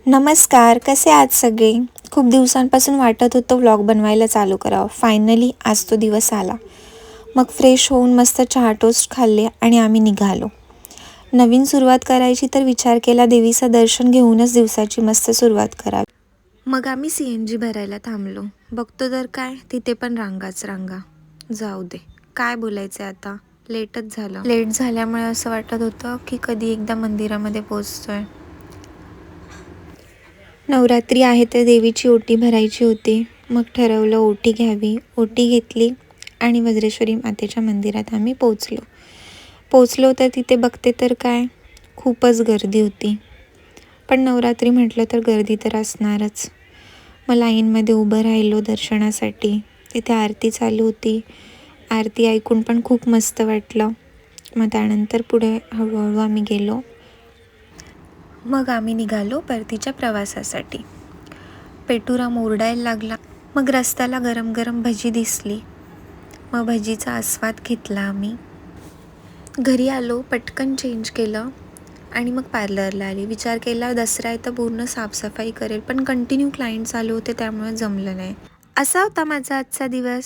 नमस्कार, कसे आहात सगळे? खूप दिवसांपासून वाटत होतं व्लॉग बनवायला चालू करावं. फायनली आज तो दिवस आला. मग फ्रेश होऊन मस्त चहा टोस्ट खाल्ले आणि आम्ही निघालो. नवीन सुरुवात करायची तर विचार केला देवीचं दर्शन घेऊनच दिवसाची मस्त सुरुवात करावी. मग आम्ही CNG भरायला थांबलो. बघतो तर काय, तिथे पण रांगाच रांगा. जाऊ दे, काय बोलायचं आता, लेटच झालं. लेट झाल्यामुळे असं वाटत होतं की कधी एकदा मंदिरामध्ये पोहोचतोय. नवरात्री आहे तर देवीची ओटी भरायची होती. मग ठरवलं ओटी घ्यावी. ओटी घेतली आणि वज्रेश्वरी मातेच्या मंदिरात आम्ही पोचलो तर तिथे बघते तर काय, खूपच गर्दी होती. पण नवरात्री म्हटलं तर गर्दी तर असणारच. मग लाईनमध्ये उभं राहिलो दर्शनासाठी. तिथे आरती चालू होती. आरती ऐकून पण खूप मस्त वाटलं. मग त्यानंतर पुढे हळूहळू आम्ही गेलो. मग आम्ही निघालो परतीच्या प्रवासासाठी. पेटुरा ओरडायला लागला. मग रस्त्याला गरम गरम भजी दिसली. मग भजीचा आस्वाद घेतला आम्ही. घरी आलो, पटकन चेंज केलं आणि मग पार्लरला आली. विचार केला दसरा आहे तर पूर्ण साफसफाई करेल, पण कंटिन्यू क्लायंट चालू होते त्यामुळे जमलं नाही. असा होता माझा आजचा दिवस.